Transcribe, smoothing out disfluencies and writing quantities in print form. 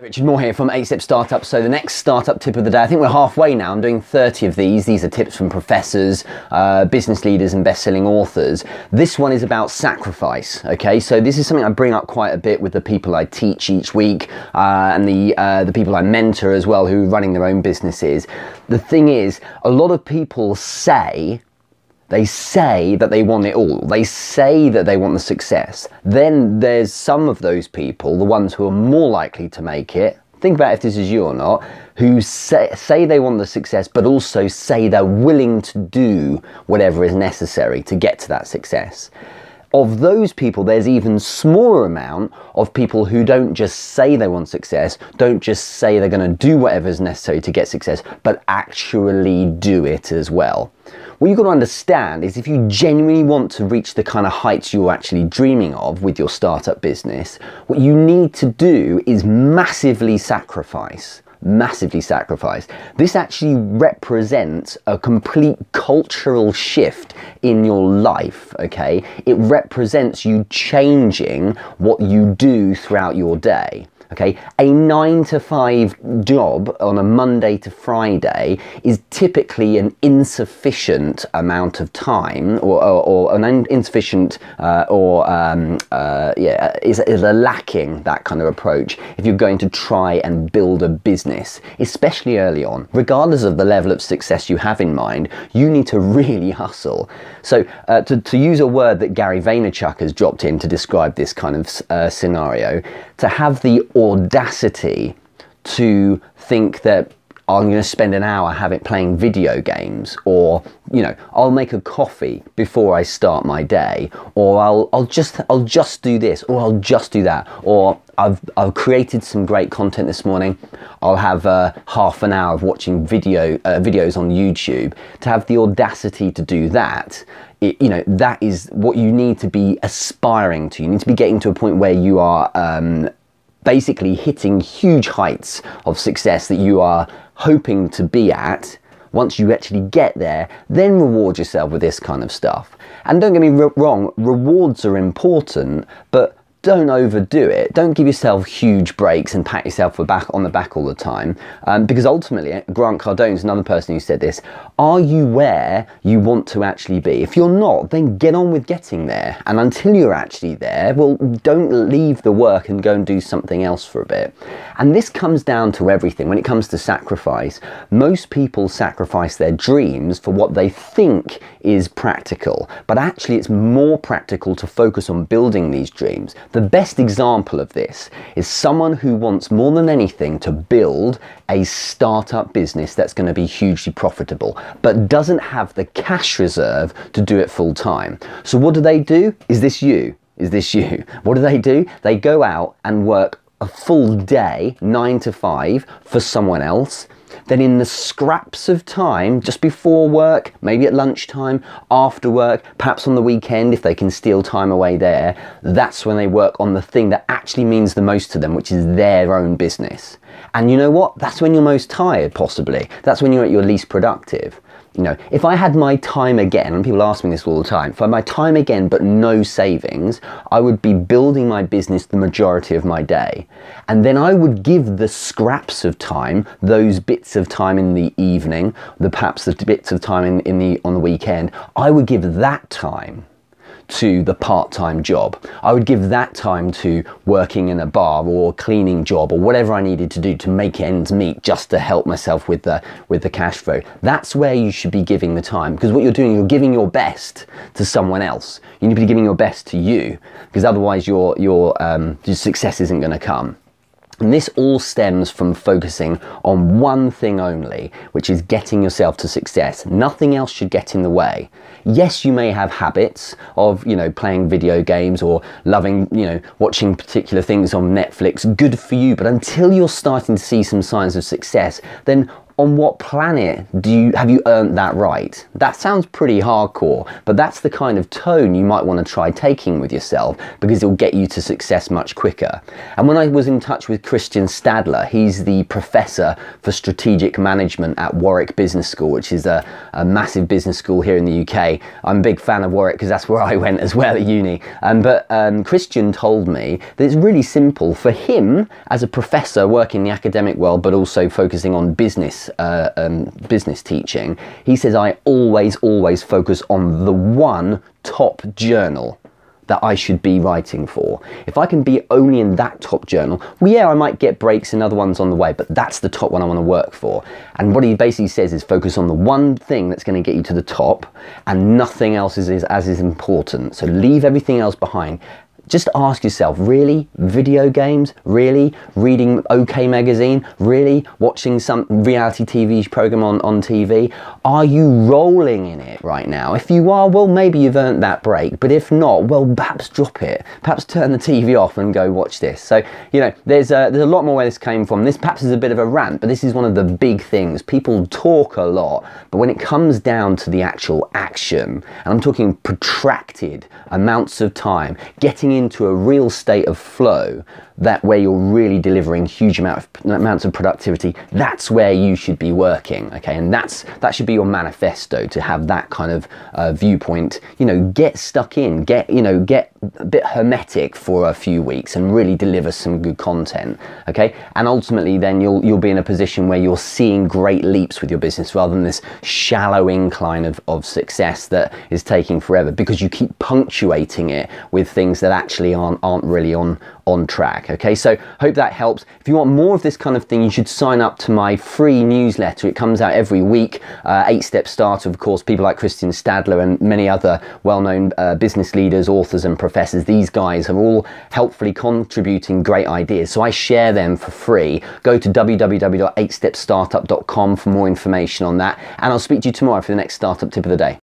Richard Moore here from 8-StepStartup. So the next startup tip of the day, I think we're halfway now. I'm doing 30 of these. These are tips from professors, business leaders and best-selling authors. This one is about sacrifice, okay? So this is something I bring up quite a bit with the people I teach each week and the people I mentor as well who are running their own businesses. The thing is, a lot of people say that they want it all. They say that they want the success. Then there's some of those people, the ones who are more likely to make it, think about if this is you or not, who say they want the success, but also say they're willing to do whatever is necessary to get to that success. Of those people, there's even smaller amount of people who don't just say they want success, don't just say they're going to do whatever is necessary to get success, but actually do it as well. What you've got to understand is if you genuinely want to reach the kind of heights you're actually dreaming of with your startup business, what you need to do is massively sacrifice. This actually represents a complete cultural shift in your life, okay? It represents you changing what you do throughout your day. Okay, a 9-to-5 job on a Monday to Friday is typically an insufficient amount of time, or an insufficient, is a lacking that kind of approach if you're going to try and build a business, especially early on. Regardless of the level of success you have in mind, you need to really hustle. So to use a word that Gary Vaynerchuk has dropped in to describe this kind of scenario, to have the audacity to think that I'm going to spend an hour playing video games, or I'll make a coffee before I start my day, or I'll just do this, or I'll just do that, or I've created some great content this morning. I'll have half an hour of watching videos on YouTube. To have the audacity to do that, that is what you need to be aspiring to. You need to be getting to a point where you are basically hitting huge heights of success that you are hoping to be at. Once you actually get there, then reward yourself with this kind of stuff. And don't get me wrong, rewards are important, but don't overdo it. Don't give yourself huge breaks and pat yourself on the back all the time. Because ultimately, Grant Cardone is another person who said this, are you where you want to actually be? If you're not, then get on with getting there. And until you're actually there, well, don't leave the work and go and do something else for a bit. And this comes down to everything. When it comes to sacrifice, most people sacrifice their dreams for what they think is practical. But actually, it's more practical to focus on building these dreams. The best example of this is someone who wants more than anything to build a startup business that's going to be hugely profitable, but doesn't have the cash reserve to do it full time. So what do they do? Is this you? Is this you? What do? They go out and work a full day, 9 to 5, for someone else. Then in the scraps of time, just before work, maybe at lunchtime, after work, perhaps on the weekend if they can steal time away there, that's when they work on the thing that actually means the most to them, which is their own business. And you know what? That's when you're most tired, possibly. That's when you're at your least productive. If I had my time again, and people ask me this all the time, if I had my time again but no savings, I would be building my business the majority of my day. And then I would give the scraps of time, those bits of time in the evening, perhaps the bits of time on the weekend, I would give that time to the part-time job. I would give that time to working in a bar or a cleaning job or whatever I needed to do to make ends meet, just to help myself with the cash flow. That's where you should be giving the time, because what you're doing, you're giving your best to someone else. You need to be giving your best to you, because otherwise your success isn't going to come. And this all stems from focusing on one thing only, which is getting yourself to success. Nothing else should get in the way. Yes, you may have habits of, playing video games or loving, watching particular things on Netflix. Good for you. But until you're starting to see some signs of success, then on what planet have you earned that right? That sounds pretty hardcore, but that's the kind of tone you might want to try taking with yourself, because it'll get you to success much quicker. And when I was in touch with Christian Stadler, he's the professor for strategic management at Warwick Business School, which is a massive business school here in the UK. I'm a big fan of Warwick because that's where I went as well at uni. But Christian told me that it's really simple for him as a professor working in the academic world, but also focusing on business teaching. He says, I always focus on the one top journal that I should be writing for. If I can be only in that top journal, well, yeah, I might get breaks in other ones on the way, but that's the top one I want to work for. And what he basically says is focus on the one thing that's going to get you to the top, and nothing else is as important. So leave everything else behind. Just ask yourself, really? Video games? Really? Reading OK Magazine? Really? Watching some reality TV program on TV? Are you rolling in it right now? If you are, well, maybe you've earned that break. But if not, well, perhaps drop it. Perhaps turn the TV off and go watch this. So, you know, there's a lot more where this came from. This perhaps is a bit of a rant, but this is one of the big things. People talk a lot, but when it comes down to the actual action, and I'm talking protracted amounts of time, getting into a real state of flow, that where you're really delivering huge amounts of productivity, that's where you should be working, okay? And that should be your manifesto, to have that kind of viewpoint. You know, get stuck in, get a bit hermetic for a few weeks and really deliver some good content, okay? And ultimately then you'll be in a position where you're seeing great leaps with your business, rather than this shallow incline of success that is taking forever, because you keep punctuating it with things that actually aren't really on track. Okay, so hope that helps. If you want more of this kind of thing, you should sign up to my free newsletter. It comes out every week. 8-Step Startup, of course, people like Christian Stadler and many other well-known business leaders, authors and professors. These guys are all helpfully contributing great ideas, so I share them for free. Go to www.8stepstartup.com for more information on that, and I'll speak to you tomorrow for the next startup tip of the day.